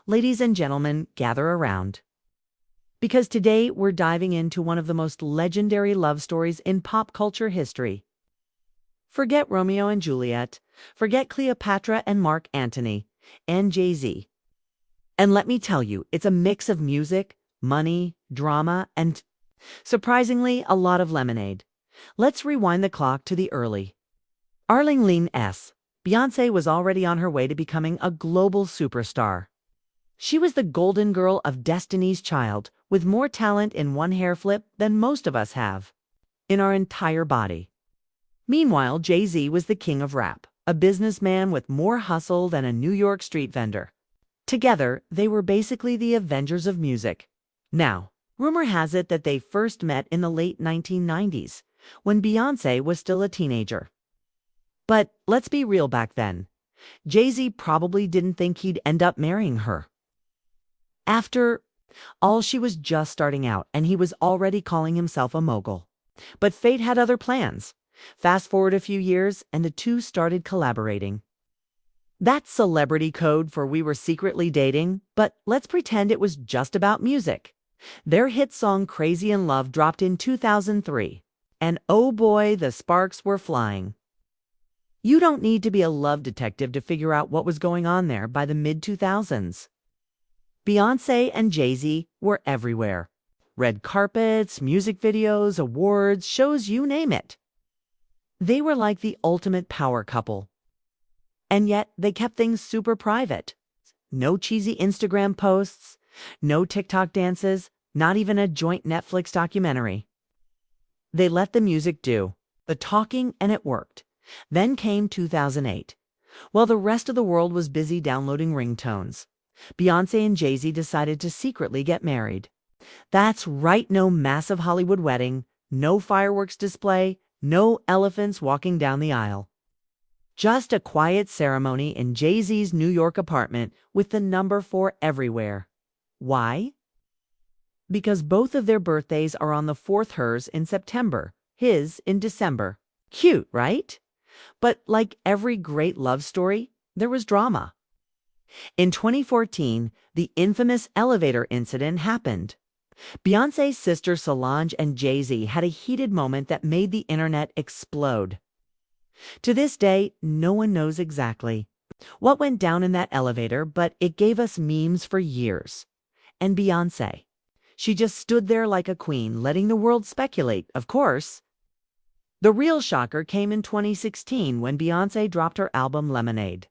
Ladies and gentlemen, gather around. Because today we're diving into one of the most legendary love stories in pop culture history. Forget Romeo and Juliet, forget Cleopatra and Mark Antony, and Jay-Z. And let me tell you, it's a mix of music, money, drama, and, surprisingly, a lot of lemonade. Let's rewind the clock to the early. Arlene S. Beyoncé was already on her way to becoming a global superstar. She was the golden girl of Destiny's Child, with more talent in one hair flip than most of us have in our entire body. Meanwhile, Jay-Z was the king of rap, a businessman with more hustle than a New York street vendor. Together, they were basically the Avengers of music. Now, rumor has it that they first met in the late 1990s, when Beyoncé was still a teenager. But let's be real, back then, Jay-Z probably didn't think he'd end up marrying her. After all, she was just starting out, and he was already calling himself a mogul. But fate had other plans. Fast forward a few years, and the two started collaborating. That's celebrity code for we were secretly dating, but let's pretend it was just about music. Their hit song Crazy in Love dropped in 2003, and oh boy, the sparks were flying. You don't need to be a love detective to figure out what was going on there by the mid-2000s. Beyoncé and Jay-Z were everywhere. Red carpets, music videos, awards, shows, you name it. They were like the ultimate power couple. And yet, they kept things super private. No cheesy Instagram posts, no TikTok dances, not even a joint Netflix documentary. They let the music do the talking, and it worked. Then came 2008. While the rest of the world was busy downloading ringtones, Beyoncé and Jay-Z decided to secretly get married. That's right, no massive Hollywood wedding, no fireworks display, no elephants walking down the aisle. Just a quiet ceremony in Jay-Z's New York apartment with the number 4 everywhere. Why? Because both of their birthdays are on the 4th, hers in September, his in December. Cute, right? But like every great love story, there was drama. In 2014, the infamous elevator incident happened. Beyoncé's sister Solange and Jay-Z had a heated moment that made the internet explode. To this day, no one knows exactly what went down in that elevator, but it gave us memes for years. And Beyoncé, she just stood there like a queen, letting the world speculate, of course. The real shocker came in 2016 when Beyoncé dropped her album Lemonade.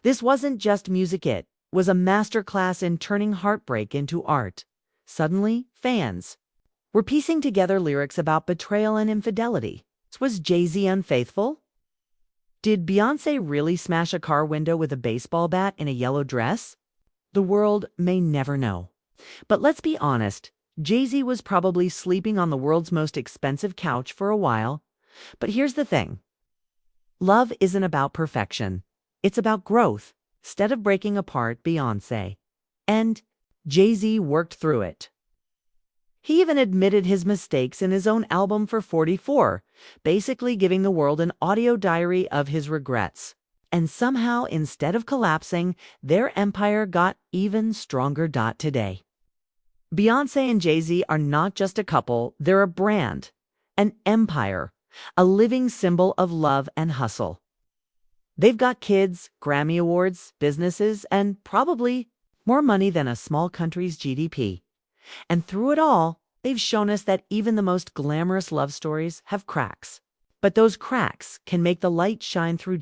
This wasn't just music, it was a masterclass in turning heartbreak into art. Suddenly, fans were piecing together lyrics about betrayal and infidelity. Was Jay-Z unfaithful? Did Beyoncé really smash a car window with a baseball bat in a yellow dress? The world may never know. But let's be honest, Jay-Z was probably sleeping on the world's most expensive couch for a while. But here's the thing. Love isn't about perfection. It's about growth. Instead of breaking apart, Beyoncé and Jay-Z worked through it. He even admitted his mistakes in his own album for 44, basically giving the world an audio diary of his regrets. And somehow, instead of collapsing, their empire got even stronger. Today, Beyoncé and Jay-Z are not just a couple, they're a brand, an empire, a living symbol of love and hustle. They've got kids, Grammy Awards, businesses, and probably more money than a small country's GDP. And through it all, they've shown us that even the most glamorous love stories have cracks. But those cracks can make the light shine through.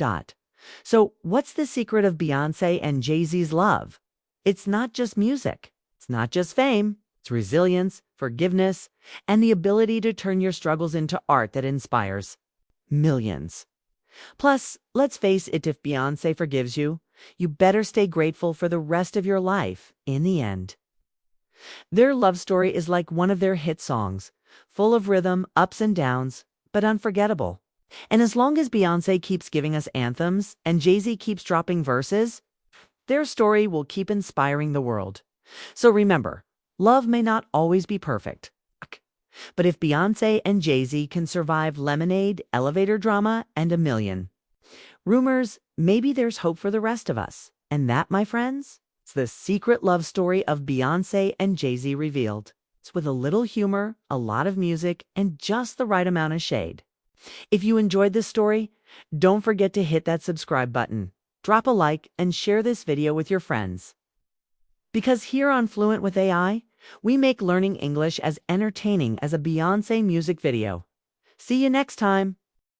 So what's the secret of Beyoncé and Jay-Z's love? It's not just music. It's not just fame. It's resilience, forgiveness, and the ability to turn your struggles into art that inspires millions. Plus, let's face it, if Beyoncé forgives you, you better stay grateful for the rest of your life in the end. Their love story is like one of their hit songs, full of rhythm, ups and downs, but unforgettable. And as long as Beyoncé keeps giving us anthems and Jay-Z keeps dropping verses, their story will keep inspiring the world. So remember, love may not always be perfect. But if Beyoncé and Jay-Z can survive Lemonade, elevator drama, and a million rumors, maybe there's hope for the rest of us. And that, my friends, It's the secret love story of Beyoncé and Jay-Z revealed. It's with a little humor, a lot of music, and just the right amount of shade. If you enjoyed this story, don't forget to hit that subscribe button, drop a like, and share this video with your friends. Because here on Fluent with AI, we make learning English as entertaining as a Beyoncé music video. See you next time.